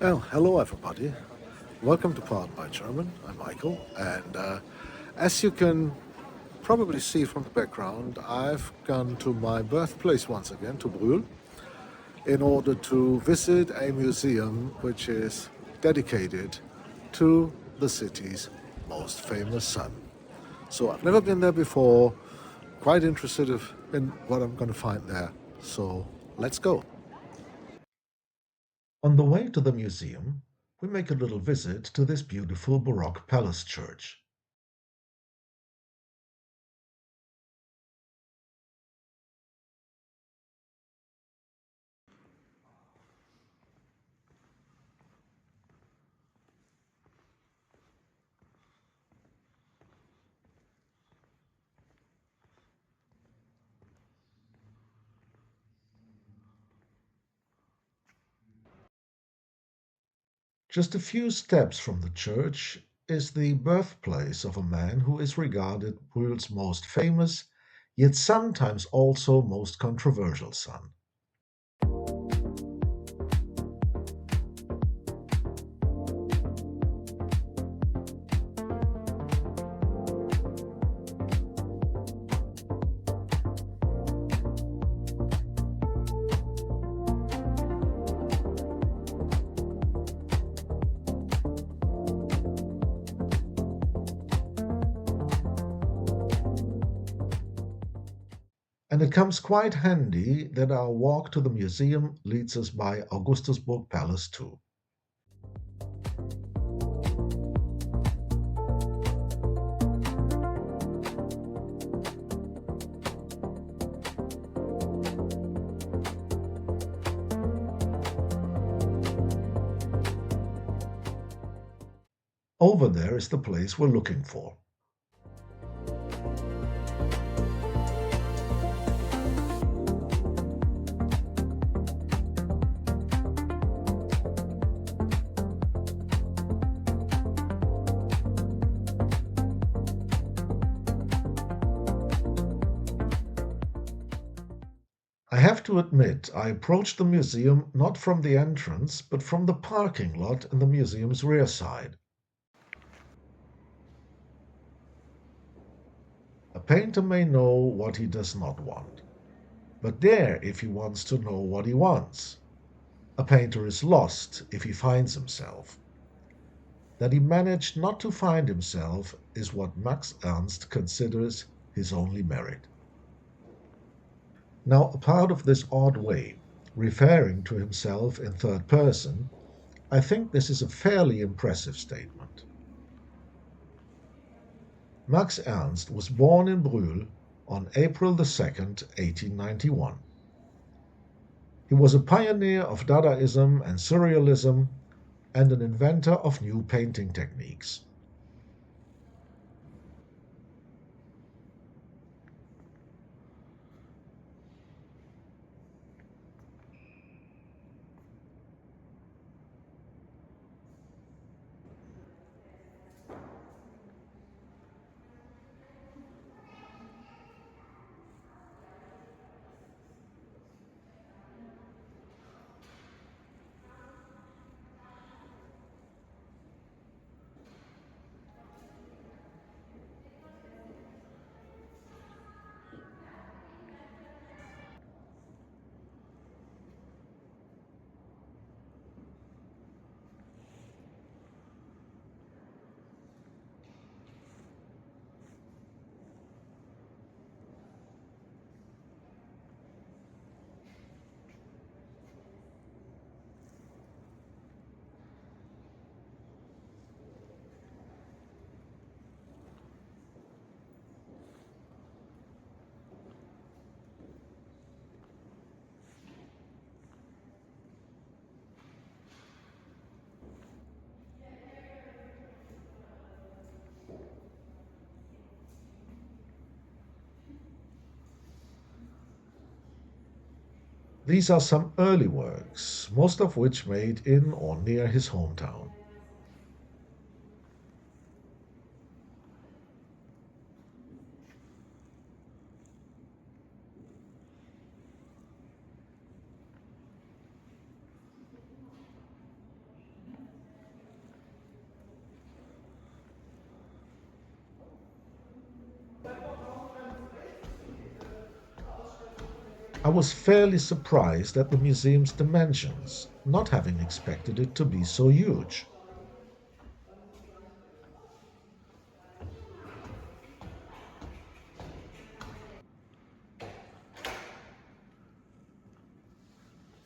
Well, hello everybody. Welcome to Powered by German. I'm Michael, and as you can probably see from the background, I've gone to my birthplace once again, to Brühl, in order to visit a museum which is dedicated to the city's most famous son. So I've never been there before, quite interested in what I'm going to find there. So let's go. On the way to the museum, we make a little visit to this beautiful Baroque palace church. Just a few steps from the church is the birthplace of a man who is regarded Brühl's most famous, yet sometimes also most controversial son. And it comes quite handy that our walk to the museum leads us by Augustusburg Palace too. Over there is the place we're looking for. I have to admit, I approached the museum not from the entrance, but from the parking lot in the museum's rear side. A painter may know what he does not want, but dare if he wants to know what he wants. A painter is lost if he finds himself. That he managed not to find himself is what Max Ernst considers his only merit. Now, a part of this odd way, referring to himself in third person, I think this is a fairly impressive statement. Max Ernst was born in Brühl on April 2nd, 1891. He was a pioneer of Dadaism and Surrealism and an inventor of new painting techniques. These are some early works, most of which made in or near his hometown. I was fairly surprised at the museum's dimensions, not having expected it to be so huge.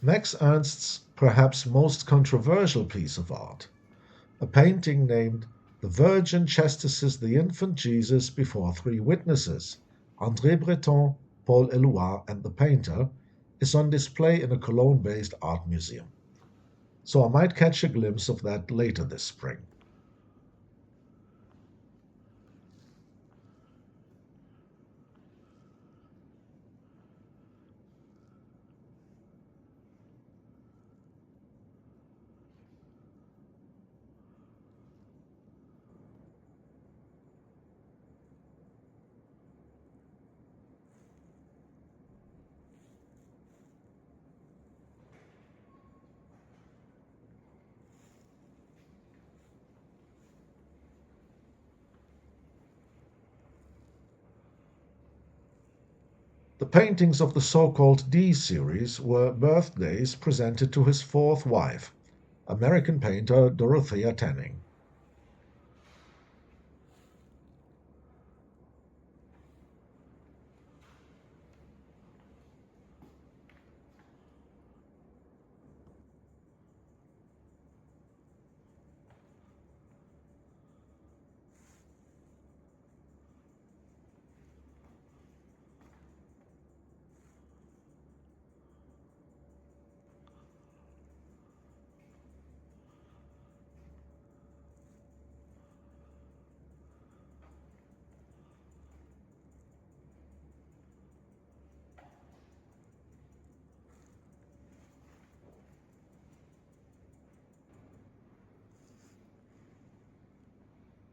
Max Ernst's perhaps most controversial piece of art, a painting named "The Virgin Chastises the Infant Jesus before Three Witnesses," André Breton, Paul Eluard, and the painter, is on display in a Cologne-based art museum. So I might catch a glimpse of that later this spring. The paintings of the so-called D series were birthdays presented to his fourth wife, American painter Dorothea Tanning.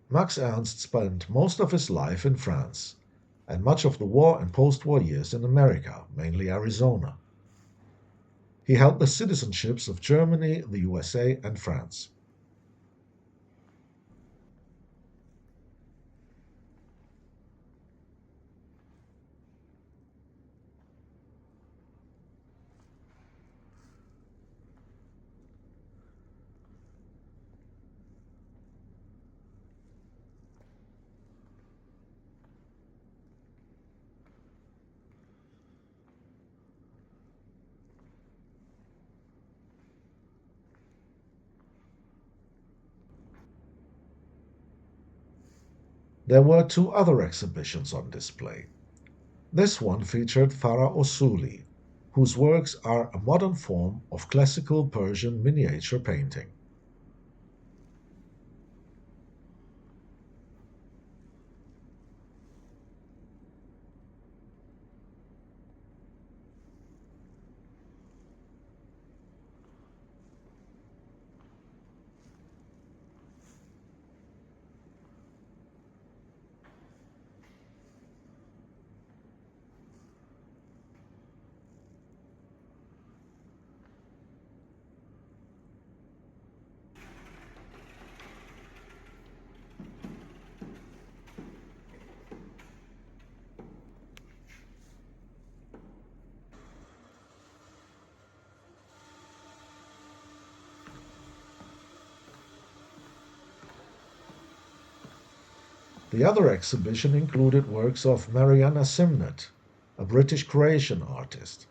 Max Ernst spent most of his life in France, and much of the war and post-war years in America, mainly Arizona. He held the citizenships of Germany, the USA, and France. There were two other exhibitions on display. This one featured Farah Osuli, whose works are a modern form of classical Persian miniature painting. The other exhibition included works of Mariana Simnett, a British Croatian artist.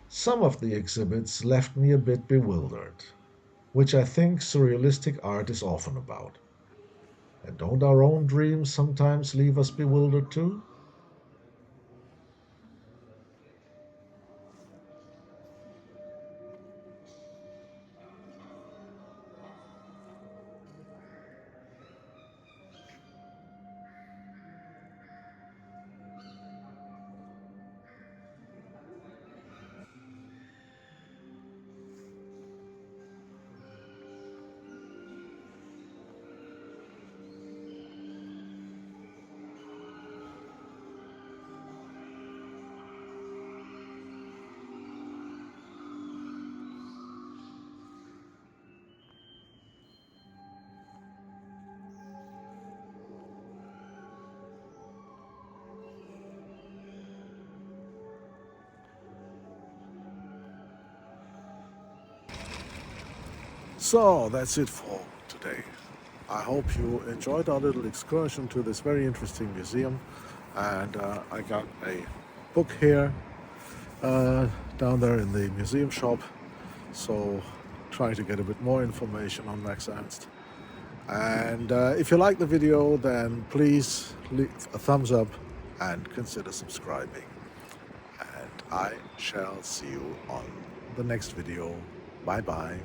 Some of the exhibits left me a bit bewildered, which I think surrealistic art is often about. And don't our own dreams sometimes leave us bewildered too? So that's it for today. I hope you enjoyed our little excursion to this very interesting museum. And I got a book here down there in the museum shop. So try to get a bit more information on Max Ernst. And if you like the video, then please leave a thumbs up and consider subscribing. And I shall see you on the next video. Bye bye.